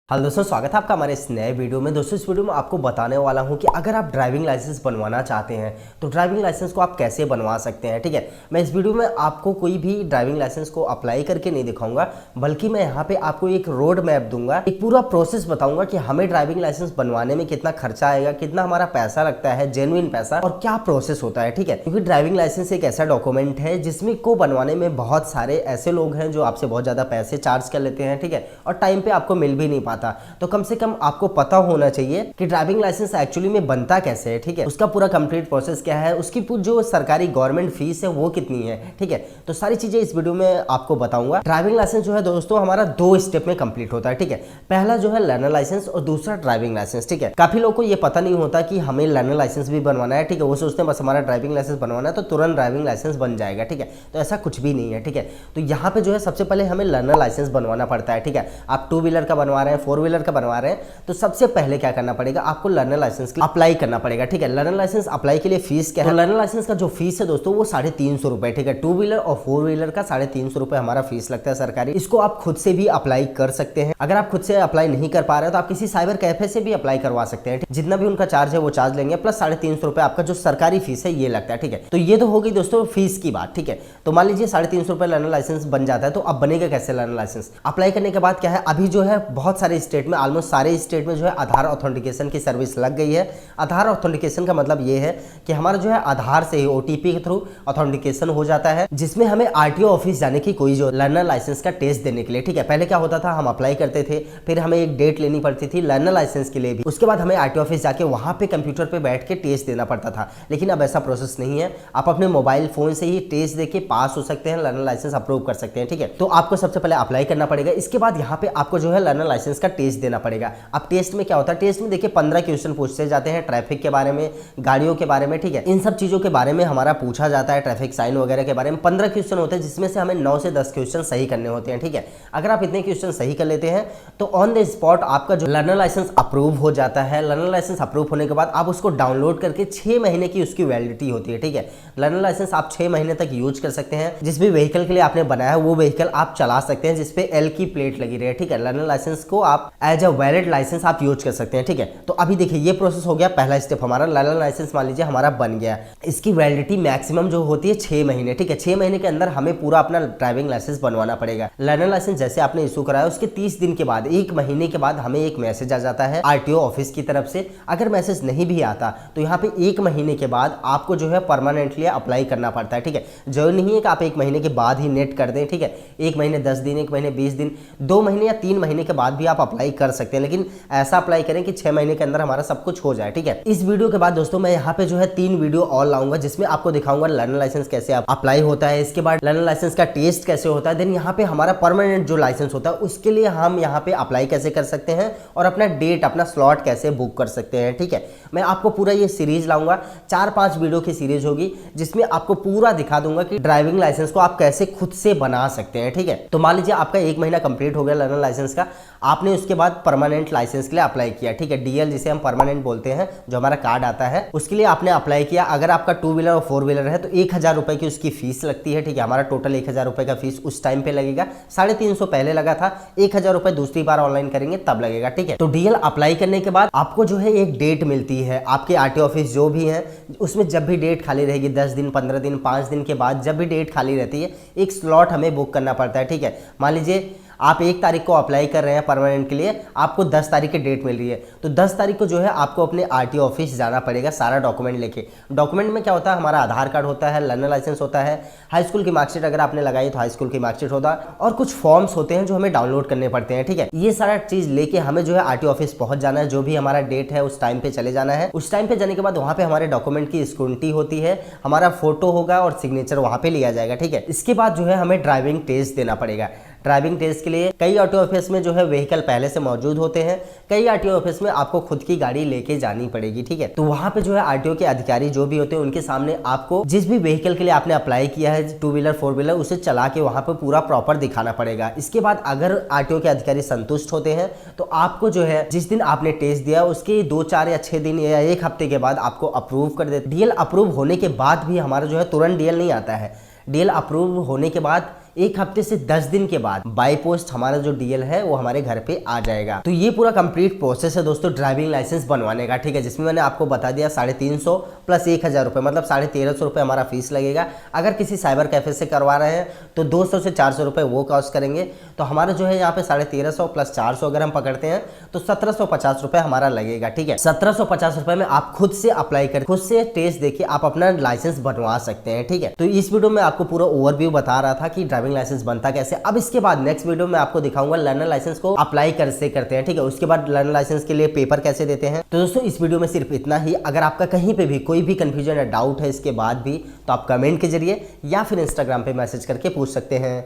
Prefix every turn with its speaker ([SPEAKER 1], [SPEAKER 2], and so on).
[SPEAKER 1] Hello दोस्तों, स्वागत है आपका हमारे इस नए वीडियो में। दोस्तों, इस वीडियो में आपको बताने वाला हूं कि अगर आप ड्राइविंग लाइसेंस बनवाना चाहते हैं तो ड्राइविंग लाइसेंस को आप कैसे बनवा सकते हैं। ठीक है, मैं इस वीडियो में आपको कोई भी ड्राइविंग लाइसेंस को अप्लाई करके नहीं दिखाऊंगा, बल्कि मैं यहाँ पे आपको एक रोड मैप दूंगा, एक पूरा प्रोसेस बताऊंगा कि हमें ड्राइविंग लाइसेंस बनवाने में कितना खर्चा आएगा, कितना हमारा पैसा लगता है, जेन्युइन पैसा, और क्या प्रोसेस होता है। ठीक है, क्योंकि ड्राइविंग लाइसेंस एक ऐसा डॉक्यूमेंट है जिसमें को बनवाने में बहुत सारे ऐसे लोग हैं जो आपसे बहुत ज्यादा पैसे चार्ज कर लेते हैं। ठीक है, और टाइम पे आपको मिल भी नहीं पाता। तो कम से कम आपको पता होना चाहिए कि ड्राइविंग लाइसेंस एक्चुअली में बनता कैसे है। ठीक है, उसका पूरा कंप्लीट प्रोसेस क्या है, उसकी जो सरकारी गवर्नमेंट फीस है वो कितनी है। ठीक है, तो सारी चीजें इस वीडियो में आपको बताऊंगा। ड्राइविंग लाइसेंस जो है दोस्तों हमारा 2 स्टेप में कंप्लीट होता है। ठीक है, पहला जो है लर्नर लाइसेंस और दूसरा ड्राइविंग लाइसेंस। ठीक है, काफी लोगों को ये पता नहीं होता कि हमें लर्नर लाइसेंस भी बनवाना है। ठीक है, वो सोचते हैं बस हमारा ड्राइविंग लाइसेंस बनवाना है तो तुरंत ड्राइविंग लाइसेंस बन जाएगा। ठीक है, तो ऐसा कुछ भी नहीं है। ठीक है, तो यहाँ पे जो है सबसे पहले हमें लर्नर लाइसेंस बनवाना पड़ता है। ठीक है, आप 2 व्हीलर का बनवा रहे हैं, 4 व्हीलर का बनवा रहे हैं, तो सबसे पहले क्या करना पड़ेगा, आपको लर्नर लाइसेंस के लिए अप्लाई करना पड़ेगा। ठीक है, लर्नर लाइसेंस अप्लाई के लिए फीस क्या है, तो लर्नर लाइसेंस का जो फीस है दोस्तों वो 350 रुपए। ठीक है, 2 व्हीलर और 4 व्हीलर का 350 रुपए हमारा फीस लगता है सरकारी। इसको आप खुद से भी अप्लाई कर सकते हैं। अगर आप खुद से अप्लाई नहीं कर पा रहे हैं तो आप किसी साइबर कैफे से भी अप्लाई करवा सकते हैं। जितना भी उनका चार्ज है वो चार्ज लेंगे, प्लस 350 रुपए आपका जो सरकारी फीस है ये लगता है। ठीक है, तो ये तो हो गई दोस्तों फीस की बात। ठीक है, तो मान लीजिए 350 रुपए लर्नर लाइसेंस बन जाता है, तो अब बनेगा कैसे लर्नर लाइसेंस। अप्लाई करने के बाद क्या है, अभी जो है बहुत सारे स्टेट में, ऑलमोस्ट सारे स्टेट में जो है आधार ऑथेंटिकेशन की सर्विस लग गई है। आधार ऑथेंटिकेशन का मतलब ये है कि हमारा जो है आधार से ही ओटीपी के थ्रू ऑथेंटिकेशन हो जाता है, जिसमें हमें आरटीओ ऑफिस जाने की कोई जो लर्नर लाइसेंस का टेस्ट देने के लिए। ठीक है, पहले क्या होता था, हम अप्लाई करते थे, फिर हमें एक डेट लेनी पड़ती थी लर्नर लाइसेंस के लिए भी, उसके बाद हमें आरटीओ ऑफिस जाके वहां पे कंप्यूटर पे बैठ के टेस्ट देना पड़ता था। लेकिन अब ऐसा प्रोसेस नहीं है, आप अपने मोबाइल फोन से ही टेस्ट देके पास हो सकते हैं, लर्नर लाइसेंस अप्रूव कर सकते हैं। ठीक है, तो आपको सबसे पहले अप्लाई करना पड़ेगा, इसके बाद यहाँ पे आपको जो है लर्नर लाइसेंस का टेस्ट देना पड़ेगा। अब टेस्ट में क्या होता है, टेस्ट में देखिए 15 क्वेश्चन पूछते जाते हैं, ट्रैफिक के बारे में, गाड़ियों के बारे में। ठीक है, इन सब चीजों के बारे में हमारा पूछा जाता है, ट्रैफिक साइन वगैरह के बारे में 15 क्वेश्चन होते हैं, जिसमें से हमें 9 से 10 क्वेश्चन सही करने होते हैं। ठीक है, अगर आप इतने क्वेश्चन सही कर लेते हैं तो ऑन द स्पॉट आपका जो लर्नर लाइसेंस अप्रूव हो जाता है। लर्नर लाइसेंस अप्रूव होने के बाद आप उसको डाउनलोड करके 6 महीने की उसकी वैलिडिटी होती है। ठीक है, लर्नर लाइसेंस आप 6 महीने तक यूज कर सकते हैं। जिस भी व्हीकल के लिए आपने बनाया है वो व्हीकल आप चला सकते हैं जिसपे एल की प्लेट लगी रही है। ठीक है, लर्नर लाइसेंस को आप एज अ वैलिड लाइसेंस आप यूज कर सकते हैं। ठीक है, तो अभी देखिए ये प्रोसेस हो गया, पहला स्टेप हमारा लर्नर लाइसेंस मान लीजिए हमारा बन गया। इसकी वैलिडिटी मैक्सिमम जो होती है 6 महीने। ठीक है, 6 महीने के अंदर हमें पूरा अपना ड्राइविंग लाइसेंस बनवाना पड़ेगा। लर्नर लाइसेंस जैसे आपने इशू कराया उसके 30 दिन के बाद, 1 महीने के बाद हमें एक मैसेज आ जाता है आरटीओ ऑफिस की तरफ से। अगर मैसेज नहीं भी आता तो यहाँ पे 1 महीने के बाद आपको जो है परमानेंटली अप्लाई करना पड़ता है। ठीक है, जरूरी नहीं है कि आप 1 महीने के बाद ही नेट कर दें। ठीक है, 1 महीने 10 दिन, 1 महीने 20 दिन, 2 महीने या 3 महीने के बाद भी आप अप्लाई कर सकते हैं, लेकिन ऐसा अप्लाई करें कि 6 महीने के अंदर हमारा सब कुछ हो जाए। ठीक है, इस वीडियो के बाद दोस्तों मैं यहाँ पे जो है 3 वीडियो और लाऊंगा जिसमें आपको दिखाऊंगा लर्नर लाइसेंस कैसे अप्लाई होता है, इसके बाद लर्नर लाइसेंस का टेस्ट कैसे होता है, देन यहाँ पे हमारा परमानेंट जो लाइसेंस होता है उसके लिए हम यहाँ पे अप्लाई कैसे कर सकते हैं, और अपना डेट, अपना स्लॉट कैसे बुक कर सकते हैं। ठीक है, मैं आपको पूरा ये सीरीज लाऊंगा, 4-5 वीडियो की सीरीज होगी जिसमें आपको पूरा दिखा दूंगा कि ड्राइविंग लाइसेंस को आप कैसे खुद से बना सकते हैं। ठीक है, तो मान लीजिए आपका 1 महीना कंप्लीट हो गया लर्नर लाइसेंस का, आपने उसके बाद परमानेंट लाइसेंस के लिए अप्लाई किया। ठीक है, डीएल जिसे हम परमानेंट बोलते हैं, जो हमारा कार्ड आता है उसके लिए आपने अप्लाई किया। अगर आपका 2 व्हीलर और 4 व्हीलर है तो 1000 रुपए की उसकी फीस लगती है। ठीक है, हमारा टोटल 1000 रुपए का फीस उस टाइम पे लगेगा। 350 पहले लगा था, 1000 रुपए दूसरी बार ऑनलाइन करेंगे तब लगेगा। ठीक है, तो डीएल अप्लाई करने के बाद आपको जो है एक डेट मिलती है, आपके आरटीओ ऑफिस जो भी है उसमें जब भी डेट खाली रहेगी, 10 दिन, 15 दिन, 5 दिन के बाद जब भी डेट खाली रहती है, एक स्लॉट हमें बुक करना पड़ता है। ठीक है, मान लीजिए आप 1 तारीख को अप्लाई कर रहे हैं परमानेंट के लिए, आपको 10 तारीख की डेट मिल रही है, तो 10 तारीख को जो है आपको अपने आरटीओ ऑफिस जाना पड़ेगा सारा डॉक्यूमेंट लेके। डॉक्यूमेंट में क्या होता है, हमारा आधार कार्ड होता है, लर्नर लाइसेंस होता है, हाई स्कूल की मार्कशीट अगर आपने लगाई तो हाई स्कूल की मार्कशीट होता है, और कुछ फॉर्म्स होते हैं जो हमें डाउनलोड करने पड़ते हैं। ठीक है, ये सारा चीज लेके हमें जो है आरटीओ ऑफिस पहुंच जाना है, जो भी हमारा डेट है उस टाइम पे चले जाना है। उस टाइम पे जाने के बाद वहां पे हमारे डॉक्यूमेंट की स्क्रूटिनी होती है, हमारा फोटो होगा और सिग्नेचर वहां पे लिया जाएगा। ठीक है, इसके बाद जो है हमें ड्राइविंग टेस्ट देना पड़ेगा। ड्राइविंग टेस्ट के लिए कई आरटीओ ऑफिस में जो है व्हीकल पहले से मौजूद होते हैं, कई आरटीओ ऑफिस में आपको खुद की गाड़ी लेके जानी पड़ेगी। ठीक है, तो वहां पे जो है आरटीओ के अधिकारी जो भी होते हैं उनके सामने आपको जिस भी व्हीकल के लिए आपने अप्लाई किया है, 2 व्हीलर 4 व्हीलर, उसे चला के वहां पे पूरा प्रॉपर दिखाना पड़ेगा। इसके बाद अगर आरटीओ के अधिकारी संतुष्ट होते हैं तो आपको जो है जिस दिन आपने टेस्ट दिया उसके 2, 4 या 6 दिन या 1 हफ्ते के बाद आपको अप्रूव कर देते। डीएल अप्रूव होने के बाद भी हमारा जो है तुरंत डीएल नहीं आता है, डीएल अप्रूव होने के बाद 1 हफ्ते से 10 दिन के बाद बाय पोस्ट हमारा जो डीएल है वो हमारे घर पे आ जाएगा। तो ये पूरा कंप्लीट प्रोसेस है दोस्तों ड्राइविंग लाइसेंस बनवाने का, ठीक है, जिसमें मैंने आपको बता दिया 350 प्लस 1000 रुपये, मतलब 1350 रुपये हमारा फीस लगेगा। अगर किसी साइबर कैफे से करवा रहे हैं तो 200 से 400 रुपये वो कॉस्ट करेंगे। तो हमारा जो है यहाँ पे 1350 प्लस 400 अगर हम पकड़ते हैं तो 1750 रुपये हमारा लगेगा, ठीक है। 1750 रुपये में आप खुद से अप्लाई कर, खुद से टेस्ट देखिए आप अपना लाइसेंस बनवा सकते हैं, ठीक है। तो इस वीडियो में आपको पूरा ओवरव्यू बता रहा था कि ड्राइविंग लाइसेंस बनता कैसे। अब इसके बाद नेक्स्ट वीडियो में आपको दिखाऊंगा लर्नर लाइसेंस को अप्लाई कैसे करते हैं, ठीक है। उसके बाद लर्नर लाइसेंस के लिए पेपर कैसे देते हैं। तो दोस्तों इस वीडियो में सिर्फ इतना ही। अगर आपका कहीं पे भी कोई भी कंफ्यूजन या डाउट है इसके बाद भी, तो आप कमेंट के जरिए या फिर इंस्टाग्राम पे मैसेज करके पूछ सकते हैं।